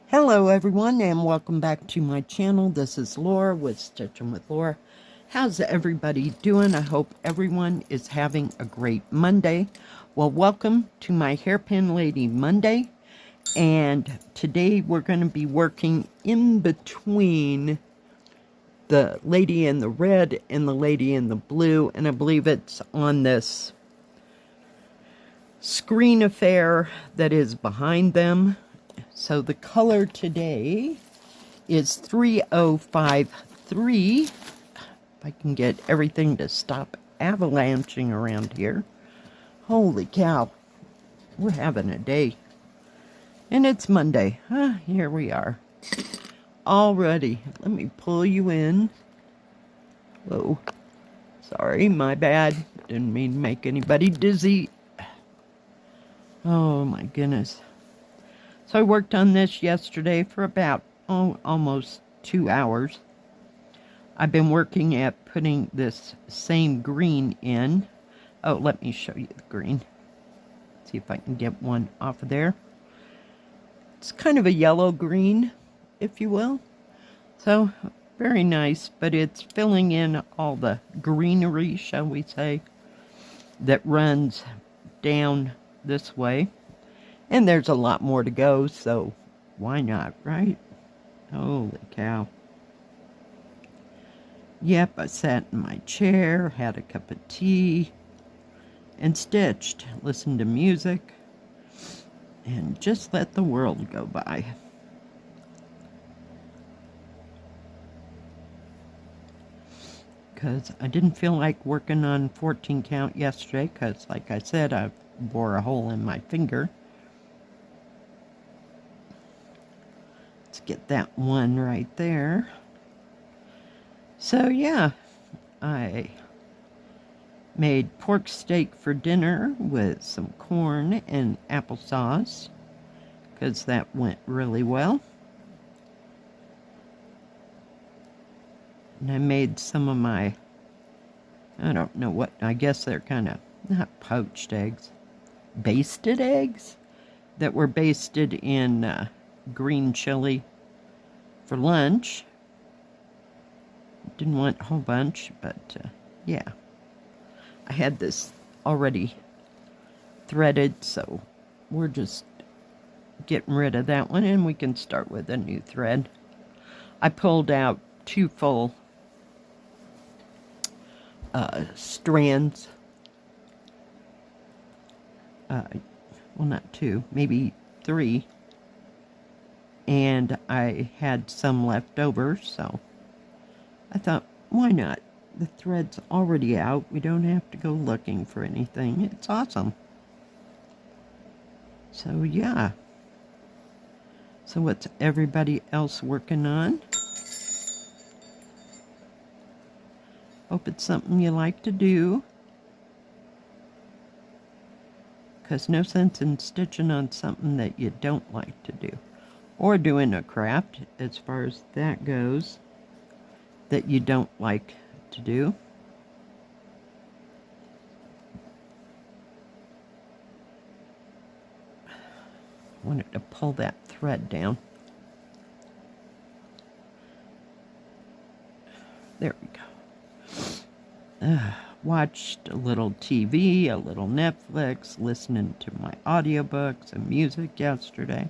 Hello everyone and welcome back to my channel. This is Laura with Stitching with Laura. How's everybody doing? I hope everyone is having a great Monday. Well, welcome to my Hairpin Lady Monday. And today we're going to be working in between the lady in the red and the lady in the blue. And I believe it's on this screen affair that is behind them. So the color today is 3053. If I can get everything to stop avalanching around here. Holy cow. We're having a day. And it's Monday. Here we are. Already. Let me pull you in. Whoa. Sorry, my bad. Didn't mean to make anybody dizzy. Oh my goodness. So I worked on this yesterday for about almost 2 hours. I've been working at putting this same green in. Oh, let me show you the green. See if I can get one off of there. It's kind of a yellow green, if you will. So, very nice, but it's filling in all the greenery, shall we say, that runs down this way. And there's a lot more to go, so why not, right? Holy cow. Yep, I sat in my chair, had a cup of tea, and stitched, listened to music, and just let the world go by. Because I didn't feel like working on 14 count yesterday, because like I said, I bore a hole in my finger. Get that one right there. So yeah, I made pork steak for dinner with some corn and applesauce because that went really well. And I made some of my, I don't know what, I guess they're kind of not poached eggs, basted eggs that were basted in green chili for lunch. Didn't want a whole bunch, but yeah. I had this already threaded, so we're just getting rid of that one, and we can start with a new thread. I pulled out 2 full strands. Well, not 2, maybe 3. And I had some left over, so I thought, why not? The thread's already out. We don't have to go looking for anything. It's awesome. So, yeah. So what's everybody else working on? Hope it's something you like to do. Because no sense in stitching on something that you don't like to do. Or doing a craft, as far as that goes, that you don't like to do. I wanted to pull that thread down. There we go. Watched a little TV, a little Netflix, listening to my audiobooks and music yesterday.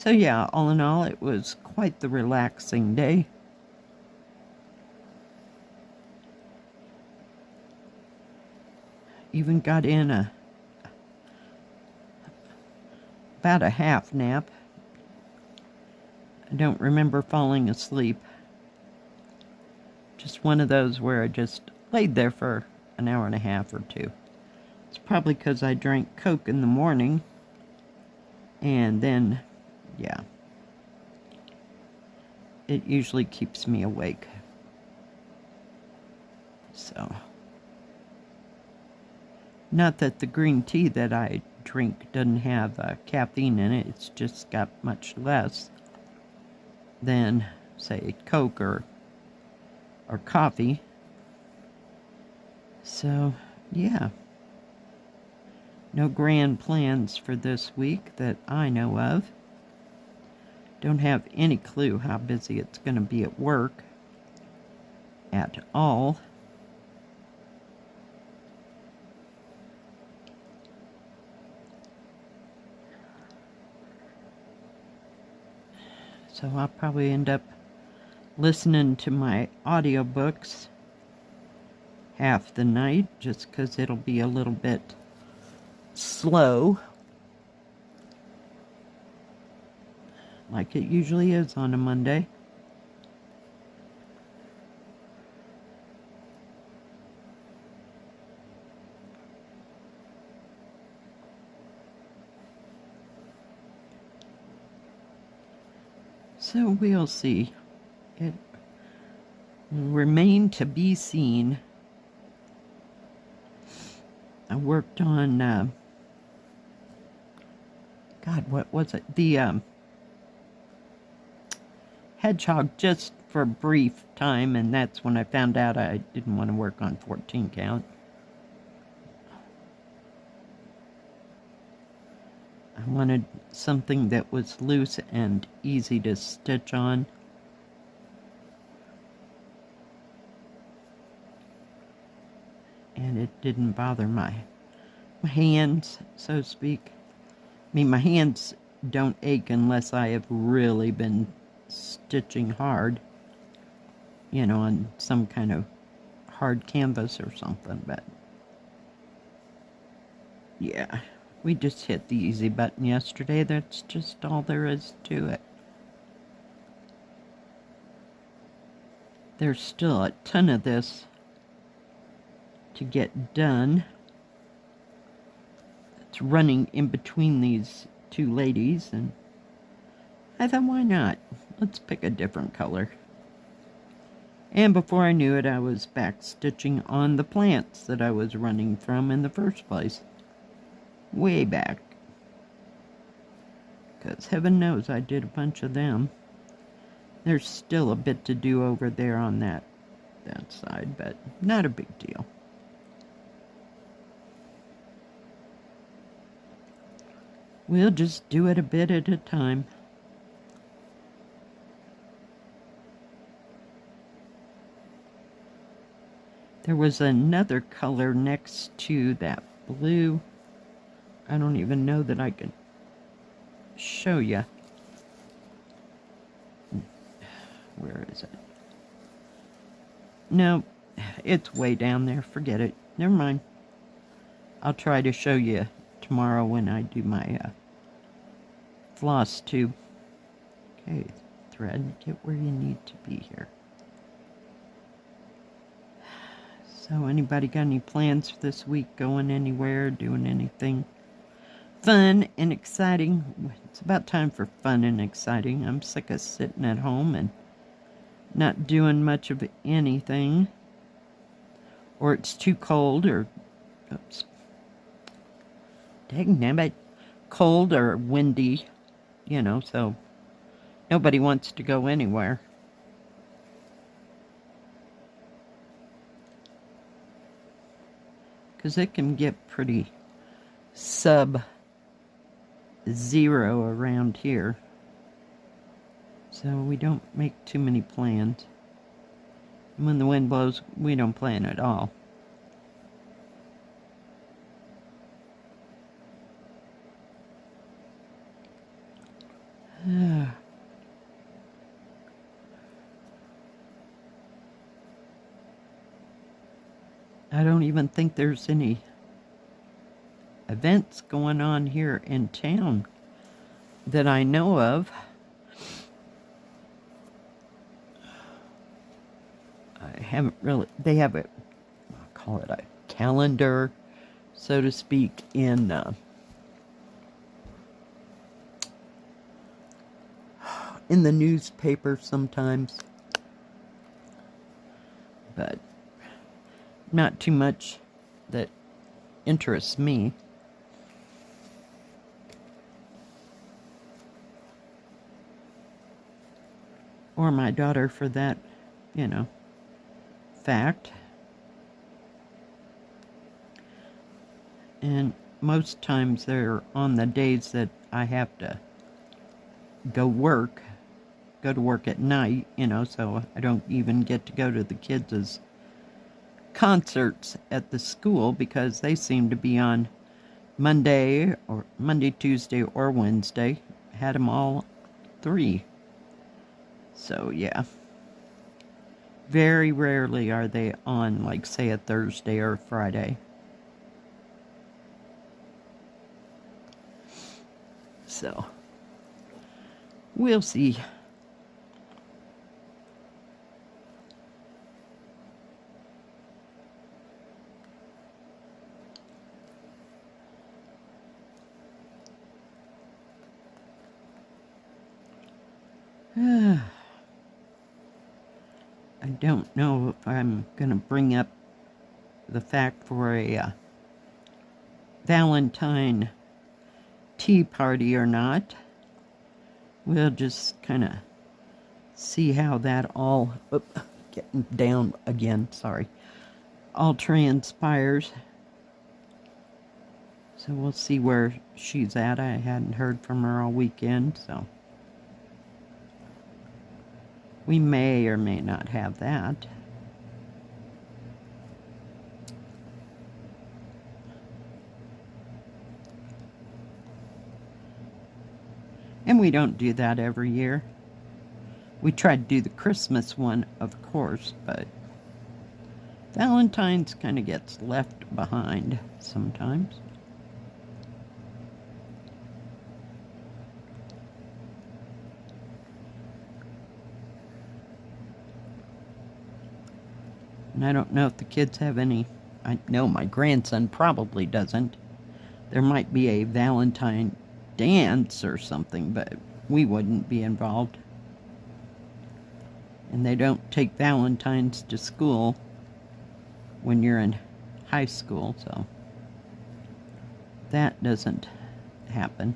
So yeah, all in all, it was quite the relaxing day. Even got in about a half nap. I don't remember falling asleep. Just one of those where I just laid there for an hour and a half or 2. It's probably because I drank Coke in the morning, and then yeah, it usually keeps me awake. So, not that the green tea that I drink doesn't have caffeine in it, it's just got much less than, say, Coke or coffee. So, yeah. No grand plans for this week that I know of. Don't have any clue how busy it's going to be at work at all. So I'll probably end up listening to my audiobooks half the night, just because it'll be a little bit slow, like it usually is on a Monday. So we'll see. It will remain to be seen. I worked on, God, what was it? The hedgehog, just for a brief time, and that's when I found out I didn't want to work on 14 count. I wanted something that was loose and easy to stitch on. And it didn't bother my hands, so to speak. I mean, my hands don't ache unless I have really been stitching hard, you know, on some kind of hard canvas or something, but yeah. We just hit the easy button yesterday. That's just all there is to it. There's still a ton of this to get done. It's running in between these two ladies, and I thought, why not? Let's pick a different color. And before I knew it, I was back stitching on the plants that I was running from in the first place. Way back, because heaven knows I did a bunch of them. There's still a bit to do over there on that side, but not a big deal. We'll just do it a bit at a time. There was another color next to that blue. I don't even know that I can show you. Where is it? No, it's way down there. Forget it. Never mind. I'll try to show you tomorrow when I do my floss tube. Okay, thread, get where you need to be here. So anybody got any plans for this week? Going anywhere? Doing anything fun and exciting? It's about time for fun and exciting. I'm sick of sitting at home and not doing much of anything. Or it's too cold, or oops. Dang, cold or windy, you know, so nobody wants to go anywhere. Because it can get pretty sub-zero around here. So we don't make too many plans. And when the wind blows, we don't plan at all. I don't even think there's any events going on here in town that I know of. I haven't really, they have a, I'll call it a calendar, so to speak, in the newspaper sometimes, but not too much that interests me. Or my daughter, for that, you know, fact. And most times they're on the days that I have to go to work at night, so I don't even get to go to the kids' concerts at the school because they seem to be on Monday, Tuesday, or Wednesday. Had them all 3. So, yeah. Very rarely are they on, like, say, a Thursday or a Friday. So, we'll see. I don't know if I'm going to bring up the fact for a Valentine tea party or not. We'll just kind of see how that all, getting down again, sorry, all transpires. So we'll see where she's at. I hadn't heard from her all weekend, so we may or may not have that. And we don't do that every year. We try to do the Christmas one, of course, but Valentine's kind of gets left behind sometimes. And I don't know if the kids have any. I know my grandson probably doesn't. There might be a Valentine dance or something, but we wouldn't be involved. And they don't take Valentines to school when you're in high school, so that doesn't happen.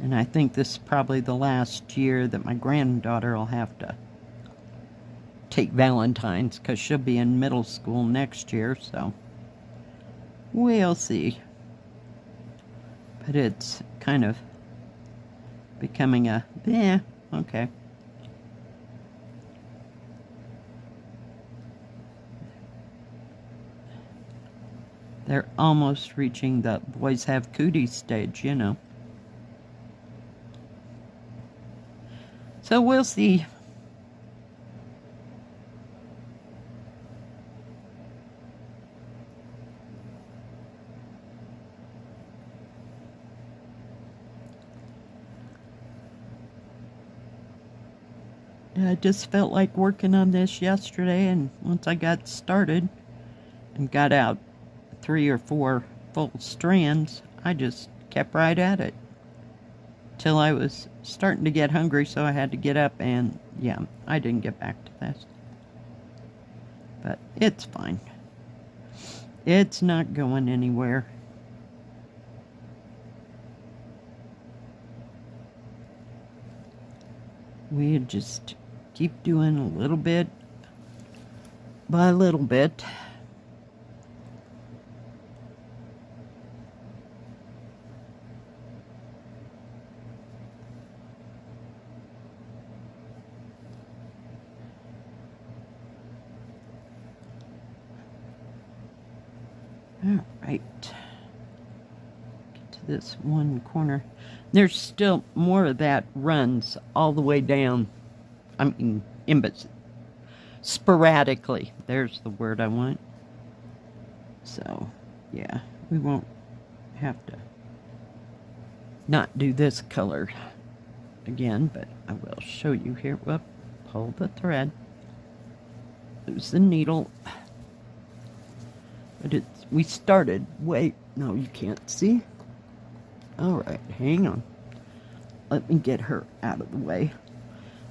And I think this is probably the last year that my granddaughter will have to take Valentine's, because she'll be in middle school next year, so we'll see. But it's kind of becoming a, okay. They're almost reaching the boys have cooties stage, So we'll see. I just felt like working on this yesterday, and once I got started and got out 3 or 4 full strands, I just kept right at it till I was starting to get hungry, so I had to get up, and yeah, I didn't get back to this. But it's fine. It's not going anywhere. We just keep doing a little bit by little bit. All right. Get to this one corner. There's still more of that runs all the way down. I mean, sporadically. There's the word I want. So, yeah, we won't have to not do this color again, but I will show you here. Whoop, pull the thread. Lose the needle. But we started, wait, no, you can't see. All right, hang on. Let me get her out of the way.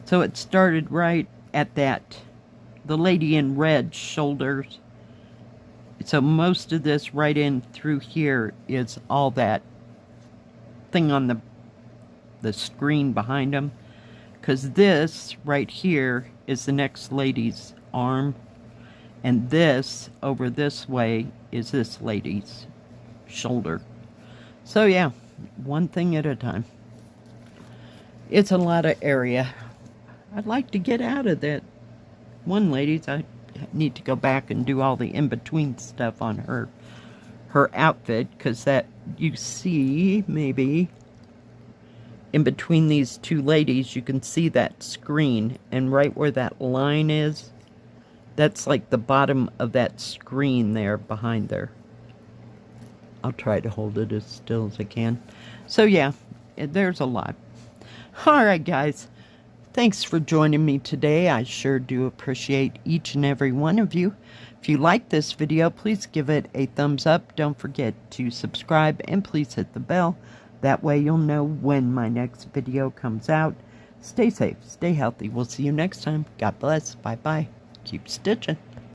So it started right at the lady in red shoulders. So most of this right in through here is all that thing on the screen behind them. Because this right here is the next lady's arm. And this over this way is this lady's shoulder. So yeah, one thing at a time. It's a lot of area. I'd like to get out of that one lady's. I need to go back and do all the in-between stuff on her outfit, because that, you see, maybe in between these two ladies, you can see that screen, and right where that line is, that's like the bottom of that screen there behind there. I'll try to hold it as still as I can. So yeah, there's a lot. All right, guys. Thanks for joining me today. I sure do appreciate each and every one of you. If you like this video, please give it a thumbs up. Don't forget to subscribe, and please hit the bell. That way you'll know when my next video comes out. Stay safe, stay healthy. We'll see you next time. God bless. Bye-bye. Keep stitching.